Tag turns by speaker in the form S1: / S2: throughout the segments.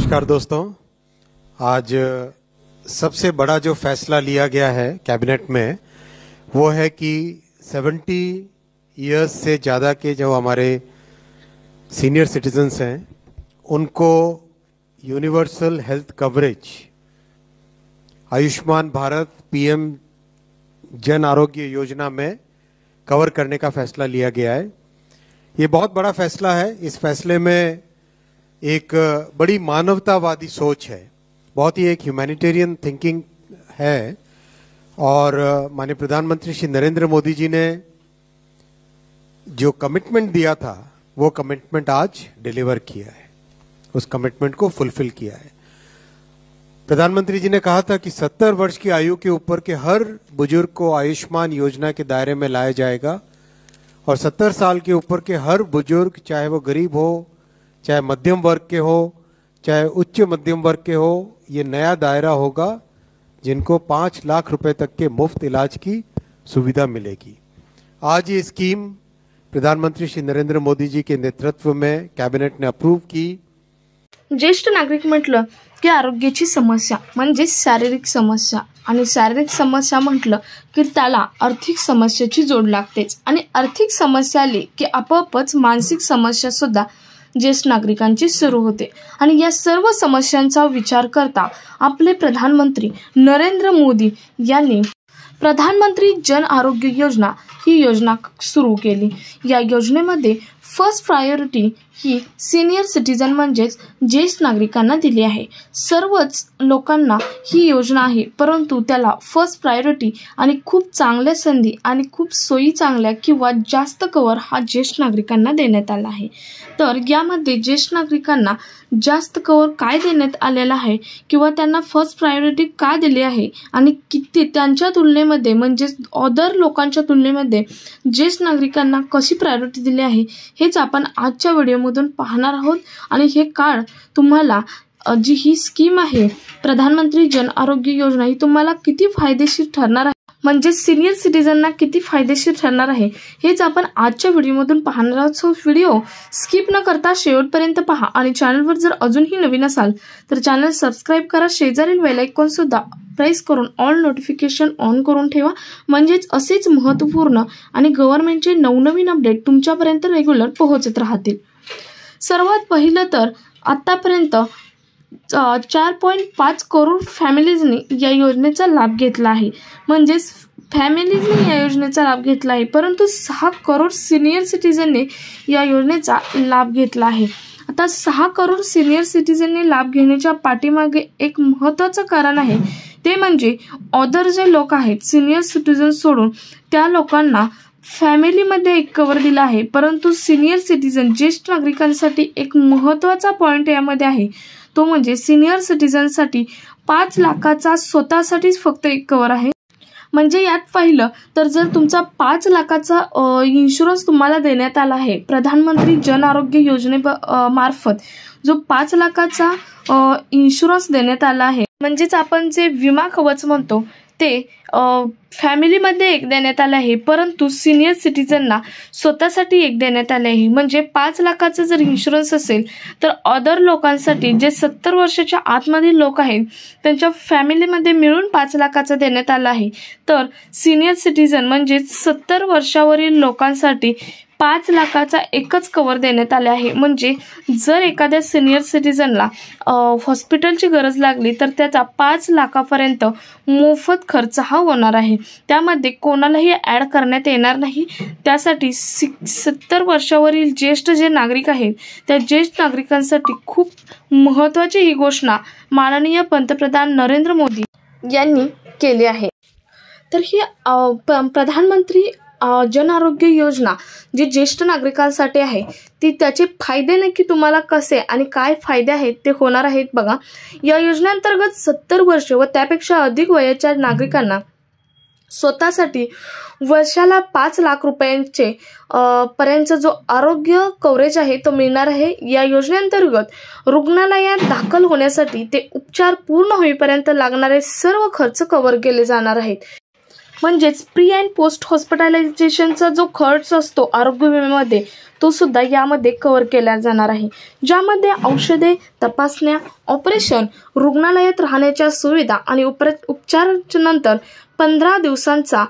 S1: नमस्कार दोस्तों। आज सबसे बड़ा जो फैसला लिया गया है कैबिनेट में वो है कि 70 इयर्स से ज़्यादा के जो हमारे सीनियर सिटीजन्स हैं उनको universal health coverage Ayushman Bharat PM Jan Arogya Yojana में कवर करने का फैसला लिया गया है। ये बहुत बड़ा फैसला है। इस फैसले में एक बड़ी मानवतावादी सोच है, बहुत ही एक ह्यूमैनिटेरियन थिंकिंग है और माननीय प्रधानमंत्री श्री नरेंद्र मोदी जी ने जो कमिटमेंट दिया था वो कमिटमेंट आज डिलीवर किया है, उस कमिटमेंट को फुलफिल किया है। प्रधानमंत्री जी ने कहा था कि 70 वर्ष की आयु के ऊपर के हर बुजुर्ग को आयुष्मान योजना के दायरे में लाया जाएगा और 70 साल के ऊपर के हर बुजुर्ग, चाहे वो गरीब हो, चाहे मध्यम वर्ग के हो, चाहे उच्च मध्यम वर्ग के हो, ये नया दायरा होगा जिनको 5 लाख रुपए तक के मुफ्त इलाज की सुविधा मिलेगी। आज ये स्कीम प्रधानमंत्री श्री नरेंद्र मोदी जी के नेतृत्व में कैबिनेट ने अप्रूव की।
S2: ज्येष्ठ नागरिक म्हटलं की आरोग्याची समस्या म्हणजे शारीरिक समस्या आणि शारीरिक समस्या म्हटलं की त्याला आर्थिक समस्याची जोड लागतेच आणि आर्थिक समस्या आली की आपोआपच मानसिक समस्या सुद्धा ज्येष्ठ नागरिकांची सुरू होते आणि या सर्व समस्यांचा विचार करता आपले प्रधानमंत्री नरेंद्र मोदी यांनी प्रधानमंत्री जन आरोग्य योजना ही योजना सुरू केली। या योजनेमध्ये फर्स्ट प्रायोरिटी ही सीनियर सिटीजन म्हणजेच ज्येष्ठ नागरिकांना दिली आहे। सर्वच लोकांना ही योजना आहे, परंतु त्याला फर्स्ट प्रायोरिटी आणि खूप चांगल्या संधी आणि खूप सोयी चांगल्या किंवा जास्त कव्हर हा ज्येष्ठ नागरिकांना देण्यात आला आहे। तर यामध्ये ज्येष्ठ नागरिकांना जास्त कव्हर काय देण्यात आलेला आहे किंवा त्यांना फर्स्ट प्रायोरिटी का दिली आहे आणि किती त्यांच्या तुलनेमध्ये म्हणजे अदर लोकांच्या तुलनेमध्ये ज्येष्ठ नागरिकांना कशी प्रायोरिटी दिली आहे हेच आपण आजच्या व्हिडिओमधून पाहणार आहोत। आणि हे कार्ड तुम्हाला जी ही स्कीम आहे प्रधानमंत्री जन आरोग्य योजना ही तुम्हाला किती फायदेशीर ठरणार आहे म्हणजे सीनियर सिटीजनना किती फायदेशीर ठरणार आहे हेच आपण आजच्या व्हिडिओमधून पाहणार आहोत। सो व्हिडिओ स्किप न करता शेवटपर्यंत पहा आणि चॅनलवर जर अजूनही नवीन असाल तर चॅनल सबस्क्राइब करा, शेजारील बेल आयकॉन सुद्धा प्रेस करून ऑल नोटिफिकेशन ऑन करून ठेवा म्हणजेच असेच महत्त्वपूर्ण आणि गव्हर्नमेंटचे नवनवीन अपडेट तुमच्यापर्यंत रेग्युलर पोहोचत राहतील। सर्वात पहिलं तर आतापर्यंत 4.5 करोड फॅमिलीजनी या योजनेचा लाभ घेतला आहे, म्हणजे फॅमिलीजनी या योजनेचा लाभ घेतला आहे, परंतु 6 करोड सीनियर सिटीजनने या योजनेचा लाभ घेतला आहे। आता 6 करोड सीनियर सिटीजनने लाभ घेण्याच्या पाठीमागे एक महत्त्वाचं कारण आहे, ते म्हणजे अदर जे लोक आहेत सीनियर सिटीजन सोडून त्या लोकांना फॅमिलीमध्ये एक कव्हर दिला आहे, परंतु सीनियर सिटीजन ज्येष्ठ नागरिकांसाठी एक महत्त्वाचा पॉइंट यामध्ये आहे, तो म्हणजे सीनियर सिटीजनसाठी 5 लाखाचा स्वतःसाठीच फक्त एक कव्हर आहे। म्हणजे यात पाहिलं तर जर तुमचा 5 लाखाचा इन्शुरन्स तुम्हाला देण्यात आला आहे प्रधानमंत्री जन आरोग्य योजने मार्फत जो 5 लाखाचा इन्शुरन्स देण्यात आला आहे, म्हणजेच आपण जे विमा कवच म्हणतो ते फॅमिलीमध्ये एक देण्यात आले आहे, परंतु सीनियर सिटीजनना स्वतःसाठी एक देण्यात आले आहे। म्हणजे 5 लाखाचा जर इन्शुरन्स असेल तर अदर लोकांसाठी जे 70 वर्षाच्या आतमधील लोक आहेत त्यांच्या फॅमिलीमध्ये मिळून 5 लाखाचा देण्यात आला आहे। तर सीनियर सिटीजन म्हणजे 70 वर्षावरील लोकांसाठी 5 लाखाचा एकच कव्हर देण्यात आले आहे। म्हणजे जर एखाद्या सीनियर सिटीजनला हॉस्पिटलची गरज लागली तर त्याचा 5 लाखापर्यंत मोफत खर्च हा होणार आहे, त्यामध्ये कोणालाही ॲड करण्यात येणार नाही। त्यासाठी 70 वर्षावरील ज्येष्ठ जे नागरिक आहेत त्या ज्येष्ठ नागरिकांसाठी खूप महत्त्वाची ही घोषणा माननीय पंतप्रधान नरेंद्र मोदी यांनी केली आहे। तर ही प्रधानमंत्री जन आरोग्य योजना जी ज्येष्ठ नागरिकांसाठी आहे ती त्याचे फायदे नक्की तुम्हाला कसे आणि काय फायदे आहेत ते होणार आहेत बघा। या योजनेअंतर्गत 70 वर्ष व त्यापेक्षा अधिक वयाच्या नागरिकांना स्वतःसाठी वर्षाला 5 लाख रुपयांचे पर्यंत जो आरोग्य कव्हरेज आहे तो मिळणार आहे। या योजनेअंतर्गत रुग्णालयात दाखल होण्यासाठी ते उपचार पूर्ण होईपर्यंत लागणारे सर्व खर्च कव्हर केले जाणार आहेत। म्हणजेच प्री अँड पोस्ट हॉस्पिटलायझेशनचा जो खर्च असतो आरोग्य विम्यामध्ये तो सुद्धा यामध्ये कव्हर केला जाणार आहे, ज्यामध्ये औषधे, तपासण्या, ऑपरेशन, रुग्णालयात राहण्याच्या सुविधा आणि उपचारानंतर 15 दिवसांचा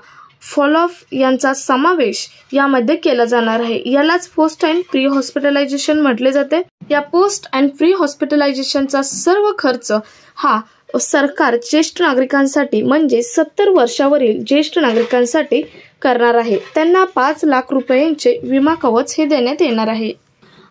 S2: फॉलोअप यांचा समावेश यामध्ये केला जाणार आहे. यालाच पोस्ट अँड प्री हॉस्पिटलायझेशन म्हटले जाते. या पोस्ट अँड प्री हॉस्पिटलायझेशनचा सर्व खर्च हा सरकार ज्येष्ठ नागरिकांसाठी म्हणजे 70 वर्षावरील ज्येष्ठ नागरिकांसाठी करणार आहे. त्यांना 5 लाख रुपयांचे विमा कवच हे देण्यात येणार आहे.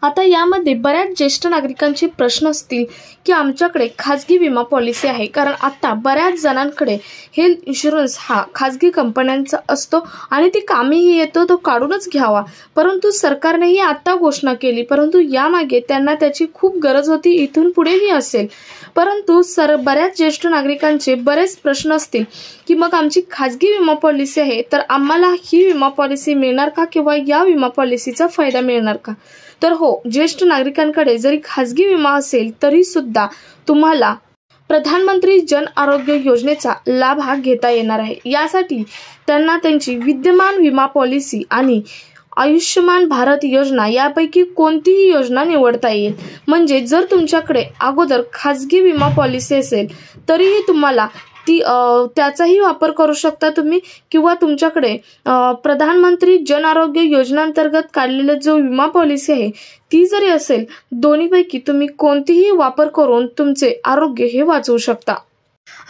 S2: आता यामध्ये बऱ्याच ज्येष्ठ नागरिकांचे प्रश्न असतील की आमच्याकडे खाजगी विमा पॉलिसी आहे, कारण आता बऱ्याच जणांकडे हेल्थ इन्शुरन्स हा खाजगी कंपन्यांचा असतो आणि ती कामीही येतो तो काढूनच घ्यावा, परंतु सरकारनेही आता घोषणा केली, परंतु यामागे त्यांना त्याची खूप गरज होती, इथून पुढेही असेल. परंतु बऱ्याच ज्येष्ठ नागरिकांचे बरेच प्रश्न असतील की मग आमची खाजगी विमा पॉलिसी आहे तर आम्हाला ही विमा पॉलिसी मिळणार का किंवा या विमा पॉलिसीचा फायदा मिळणार का. तर हो, ज्येष्ठ नागरिकांकडे जरी खाजगी विमा असेल तरी सुद्धा तुम्हाला प्रधानमंत्री जन आरोग्य योजनेचा लाभ हा घेता येणार आहे. यासाठी त्यांना त्यांची विद्यमान विमा पॉलिसी आणि आयुष्यमान भारत योजना यापैकी कोणतीही योजना निवडता येईल. म्हणजे जर तुमच्याकडे अगोदर खाजगी विमा पॉलिसी असेल तरीही तुम्हाला त्याचाही वापर करू शकता तुम्ही, किंवा तुमच्याकडे प्रधानमंत्री जन आरोग्य योजनेअंतर्गत काढलेला जो विमा पॉलिसी आहे ती जरी असेल, दोन्हीपैकी तुम्ही कोणतीही वापर करून तुमचे आरोग्य हे वाचवू शकता.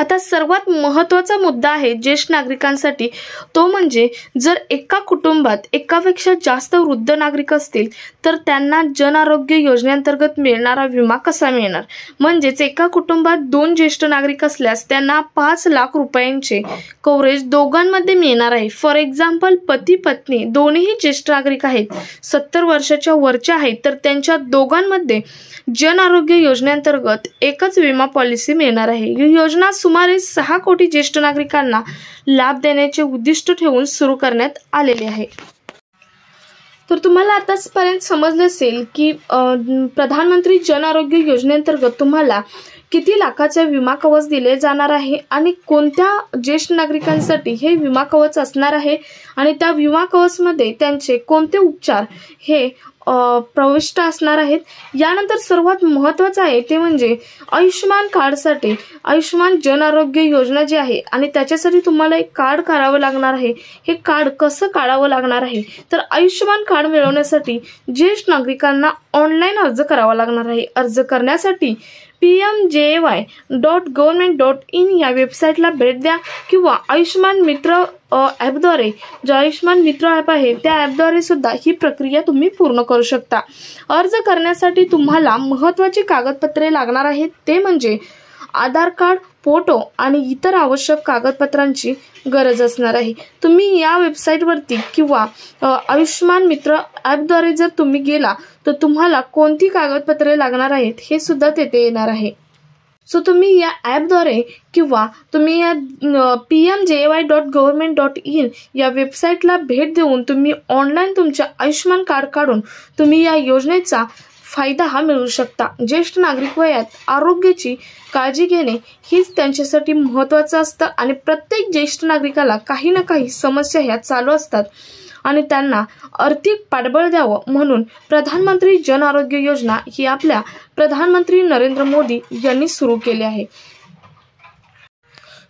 S2: आता सर्वात महत्त्वाचा मुद्दा आहे ज्येष्ठ नागरिकांसाठी, तो म्हणजे जर एका कुटुंबात एकापेक्षा जास्त वृद्ध नागरिक असतील तर त्यांना जन आरोग्य योजनेअंतर्गत मिळणारा विमा कसा मिळणार. म्हणजेच एका कुटुंबात 2 ज्येष्ठ नागरिक असल्यास त्यांना 5 लाख रुपयांचे कव्हरेज दोघांमध्ये मिळणार आहे. फॉर एक्झाम्पल, पती पत्नी दोन्हीही ज्येष्ठ नागरिक आहेत, 70 वर्षाच्या वरच्या आहेत, तर त्यांच्या दोघांमध्ये जन आरोग्य योजनेअंतर्गत एकच विमा पॉलिसी मिळणार आहे. ही योजना सुमारे 6 कोटी ज्येष्ठ नागरिकांना लाभ देण्याचे उद्दिष्ट ठेवून सुरू करण्यात आलेले आहे. तर तुम्हाला आतापर्यंत समजले असेल की प्रधानमंत्री जन आरोग्य योजनेअंतर्गत तुम्हाला किती लाखाचे विमा कवच दिले जाणार आहे आणि कोणत्या ज्येष्ठ नागरिकांसाठी हे विमा कवच असणार आहे आणि त्या विमा कवचमध्ये त्यांचे कोणते उपचार हे प्रविष्ट असणार आहेत. यानंतर सर्वात महत्त्वाचं आहे ते म्हणजे आयुष्यमान कार्डसाठी आयुष्यमान जन आरोग्य योजना जी आहे आणि त्याच्यासाठी तुम्हाला एक कार्ड काढावं लागणार आहे. हे कार्ड कसं काढावं लागणार आहे तर आयुष्यमान कार्ड मिळवण्यासाठी ज्येष्ठ नागरिकांना ऑनलाईन अर्ज करावा लागणार आहे. अर्ज करण्यासाठी pmjy.government.in या वेबसाईटला भेट द्या किंवा आयुष्यमान मित्र ॲपद्वारे, जो आयुष्यमान मित्र ॲप आहे त्या ॲपद्वारे सुद्धा ही प्रक्रिया तुम्ही पूर्ण करू शकता. अर्ज करण्यासाठी तुम्हाला महत्त्वाची कागदपत्रे लागणार आहेत, ते म्हणजे आधार कार्ड, फोटो आणि इतर आवश्यक कागदपत्रांची गरज असणार आहे. तुम्ही या वेबसाईटवरती किंवा आयुष्यमान मित्र ॲपद्वारे जर तुम्ही गेला तर तुम्हाला कोणती कागदपत्रे लागणार आहेत हे सुद्धा तेथे येणार आहे. सो तुम्ही या ॲपद्वारे किंवा तुम्ही या pmjy.government.in या वेबसाईटला भेट देऊन तुम्ही ऑनलाईन तुमचे आयुष्यमान कार्ड काढून तुम्ही या योजनेचा फायदा हा मिळवू शकता. ज्येष्ठ नागरिक वयात आरोग्याची काळजी घेणे हीच त्यांच्यासाठी महत्त्वाचं असतं आणि प्रत्येक ज्येष्ठ नागरिकाला काही ना काही समस्या ह्या चालू असतात आणि त्यांना आर्थिक पाठबळ द्यावं म्हणून प्रधानमंत्री जन आरोग्य योजना ही आपल्या प्रधानमंत्री नरेंद्र मोदी यांनी सुरू केली आहे.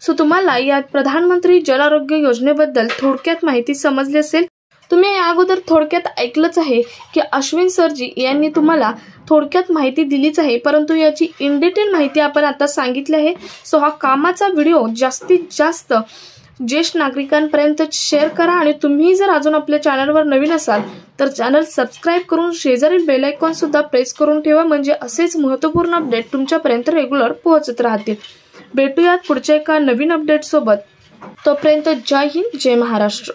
S2: सो तुम्हाला या प्रधानमंत्री जन आरोग्य योजनेबद्दल थोडक्यात माहिती समजली असेल. तुम्ही या अगोदर थोडक्यात ऐकलंच आहे की अश्विन सरजी यांनी तुम्हाला थोडक्यात माहिती दिलीच आहे, परंतु याची इन डिटेल माहिती आपण आता सांगितली आहे. सो हा कामाचा व्हिडिओ जास्तीत जास्त ज्येष्ठ नागरिकांपर्यंत शेअर करा आणि तुम्ही जर अजून आपल्या चॅनलवर नवीन असाल तर चॅनल सबस्क्राईब करून शेजारील बेल आयकॉन सुद्धा प्रेस करून ठेवा, म्हणजे असेच महत्त्वपूर्ण अपडेट तुमच्यापर्यंत रेग्युलर पोहोचत राहतील. भेटूयात पुढच्या एका नवीन अपडेट सोबत. तोपर्यंत जय हिंद, जय महाराष्ट्र.